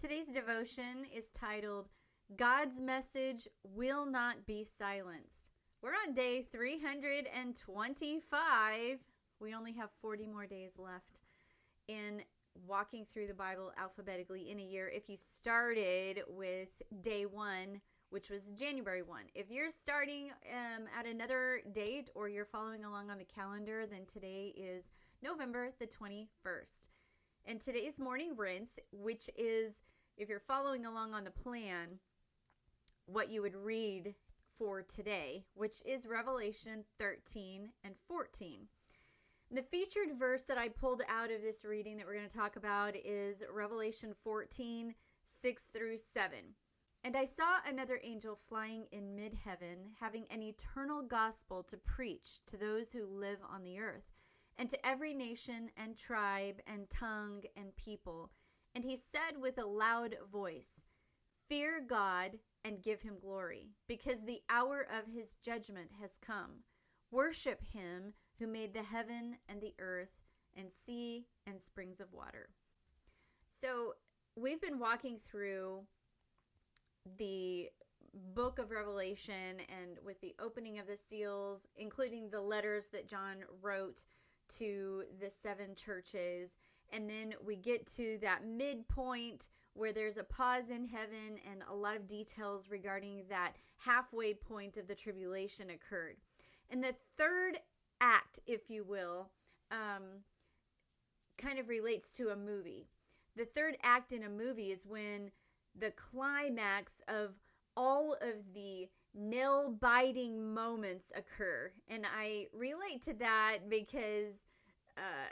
Today's devotion is titled, God's Message Will Not Be Silenced. We're on day 325. We only have 40 more days left in walking through the Bible alphabetically in a year. If you started with day 1, which was January 1. If you're starting at another date or you're following along on the calendar, then today is November the 21st. And today's morning rinse, which is, if you're following along on the plan, what you would read for today, which is Revelation 13 and 14. The featured verse that I pulled out of this reading that we're going to talk about is Revelation 14, 6 through 7. And I saw another angel flying in mid-heaven, having an eternal gospel to preach to those who live on the earth, and to every nation and tribe and tongue and people. And he said with a loud voice, "Fear God and give him glory, because the hour of his judgment has come. Worship him who made the heaven and the earth and sea and springs of water." So we've been walking through the book of Revelation, and with the opening of the seals, including the letters that John wrote to the 7 churches. And then we get to that midpoint where there's a pause in heaven and a lot of details regarding that halfway point of the tribulation occurred. And the third act, if you will, kind of relates to a movie. The third act in a movie is when the climax of all of the nail-biting moments occur. And I relate to that because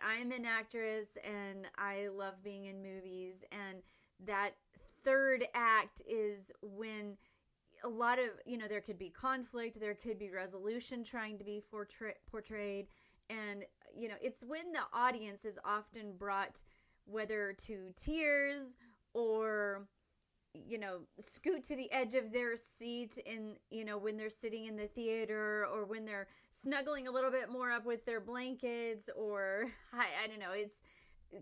I'm an actress and I love being in movies. And that third act is when a lot of, there could be conflict, there could be resolution trying to be portrayed. And, it's when the audience is often brought whether to tears or scoot to the edge of their seat in, when they're sitting in the theater, or when they're snuggling a little bit more up with their blankets, or I don't know, it's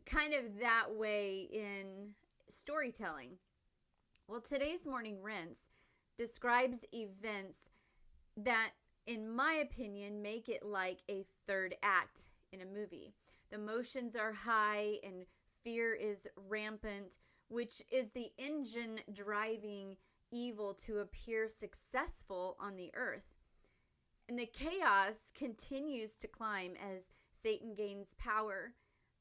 kind of that way in storytelling. Well, today's morning rinse describes events that, in my opinion, make it like a third act in a movie. The emotions are high and fear is rampant, which is the engine driving evil to appear successful on the earth. And the chaos continues to climb as Satan gains power,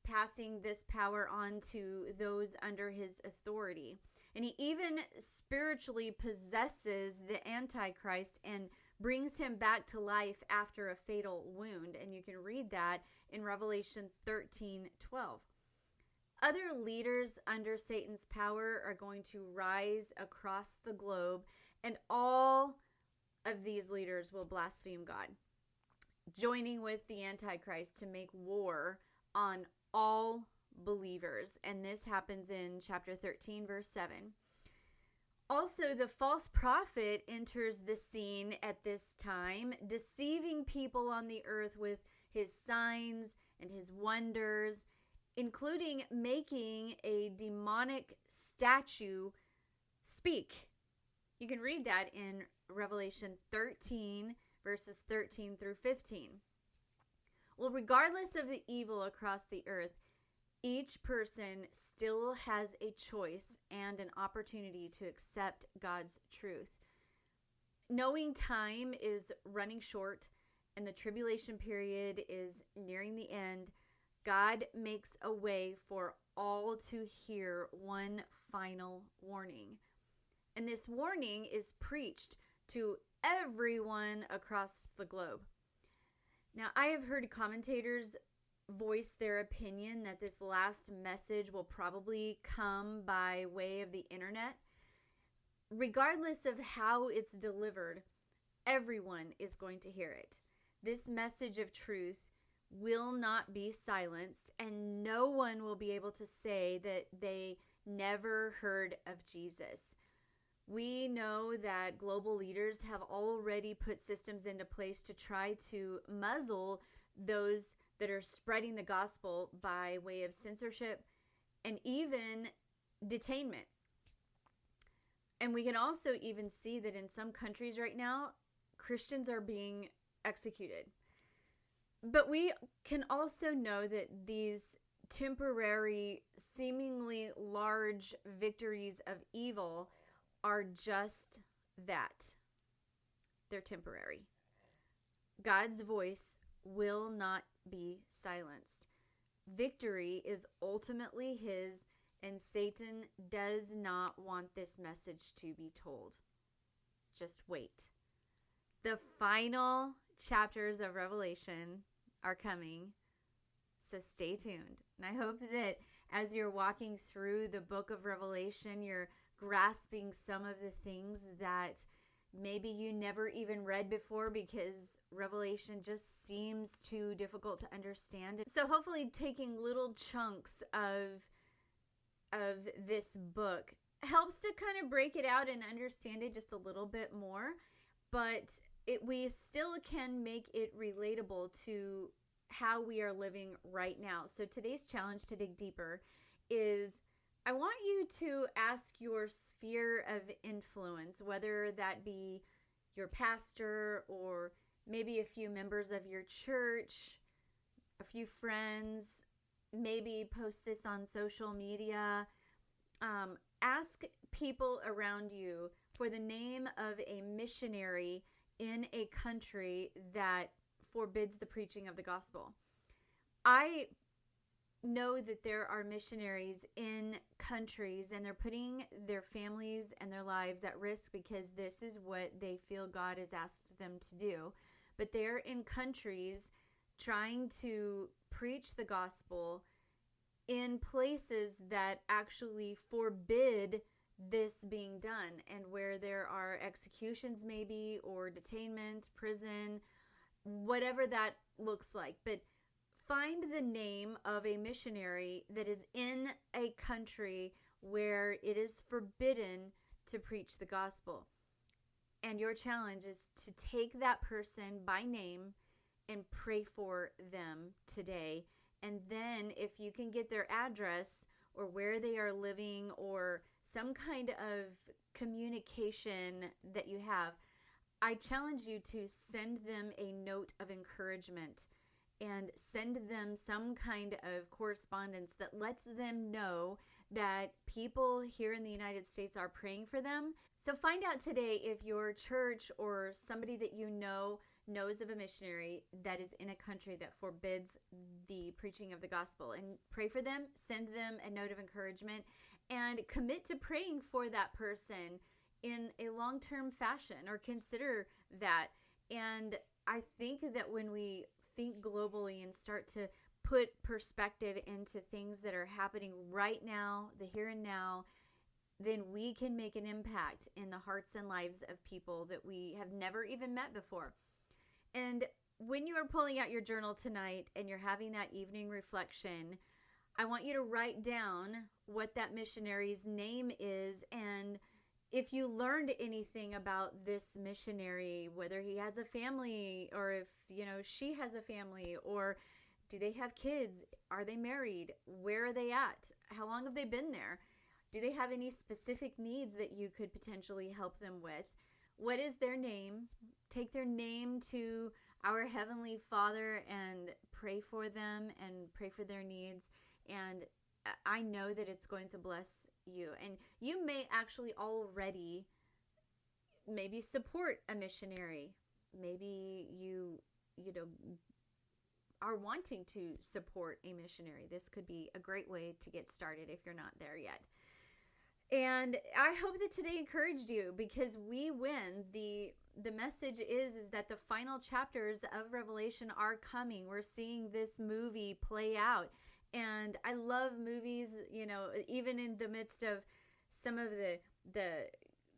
passing this power on to those under his authority. And he even spiritually possesses the Antichrist and brings him back to life after a fatal wound. And you can read that in Revelation 13:12. Other leaders under Satan's power are going to rise across the globe, and all of these leaders will blaspheme God, joining with the Antichrist to make war on all believers. And this happens in chapter 13, verse 7. Also, the false prophet enters the scene at this time, deceiving people on the earth with his signs and his wonders, including making a demonic statue speak. You can read that in Revelation 13, verses 13 through 15. Well, regardless of the evil across the earth, each person still has a choice and an opportunity to accept God's truth. Knowing time is running short and the tribulation period is nearing the end, God makes a way for all to hear one final warning. And this warning is preached to everyone across the globe. Now, I have heard commentators voice their opinion that this last message will probably come by way of the internet. Regardless of how it's delivered, everyone is going to hear it. This message of truth will not be silenced, and no one will be able to say that they never heard of Jesus. We know that global leaders have already put systems into place to try to muzzle those that are spreading the gospel by way of censorship and even detainment. And we can also even see that in some countries right now, Christians are being executed. But we can also know that these temporary, seemingly large victories of evil are just that. They're temporary. God's voice will not be silenced. Victory is ultimately His, and Satan does not want this message to be told. Just wait. The final chapters of Revelation are coming, so stay tuned. And I hope that as you're walking through the book of Revelation, you're grasping some of the things that maybe you never even read before, because Revelation just seems too difficult to understand. So hopefully taking little chunks of this book helps to kind of break it out and understand it just a little bit more, but we still can make it relatable to how we are living right now. So today's challenge to dig deeper is, I want you to ask your sphere of influence, whether that be your pastor or maybe a few members of your church, a few friends, maybe post this on social media. Ask people around you for the name of a missionary in a country that forbids the preaching of the gospel. I know that there are missionaries in countries, and they're putting their families and their lives at risk because this is what they feel God has asked them to do. But they're in countries trying to preach the gospel in places that actually forbid this being done, and where there are executions maybe, or detainment, prison, whatever that looks like. But find the name of a missionary that is in a country where it is forbidden to preach the gospel. And your challenge is to take that person by name and pray for them today. And then if you can get their address or where they are living, or some kind of communication that you have, I challenge you to send them a note of encouragement and send them some kind of correspondence that lets them know that people here in the United States are praying for them. So find out today if your church or somebody that you know knows of a missionary that is in a country that forbids the preaching of the gospel, and pray for them, send them a note of encouragement, and commit to praying for that person in a long-term fashion, or consider that. And I think that when we think globally and start to put perspective into things that are happening right now, the here and now, then we can make an impact in the hearts and lives of people that we have never even met before. And when you are pulling out your journal tonight and you're having that evening reflection, I want you to write down what that missionary's name is, and if you learned anything about this missionary, whether he has a family, or if, she has a family, or do they have kids? Are they married? Where are they at? How long have they been there? Do they have any specific needs that you could potentially help them with? What is their name? Take their name to our Heavenly Father and pray for them and pray for their needs. And I know that it's going to bless you. And you may actually already maybe support a missionary. Maybe you are wanting to support a missionary. This could be a great way to get started if you're not there yet. And I hope that today encouraged you, because we win. The message is that the final chapters of Revelation are coming. We're seeing this movie play out. And I love movies, even in the midst of some of the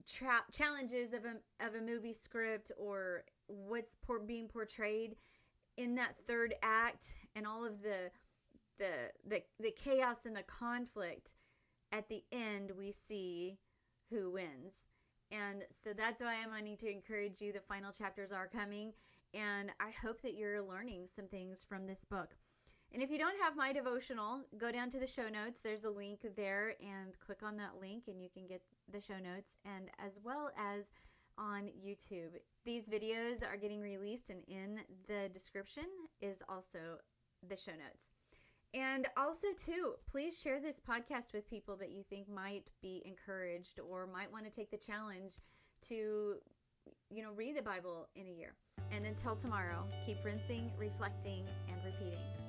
challenges of a movie script, or what's being portrayed in that third act, and all of the chaos and the conflict. At the end, we see who wins. And so that's why I'm wanting to encourage you. The final chapters are coming, and I hope that you're learning some things from this book. And if you don't have my devotional, go down to the show notes. There's a link there, and click on that link and you can get the show notes, and as well as on YouTube. These videos are getting released, and in the description is also the show notes. And also, too, please share this podcast with people that you think might be encouraged or might want to take the challenge to, read the Bible in a year. And until tomorrow, keep rinsing, reflecting, and repeating.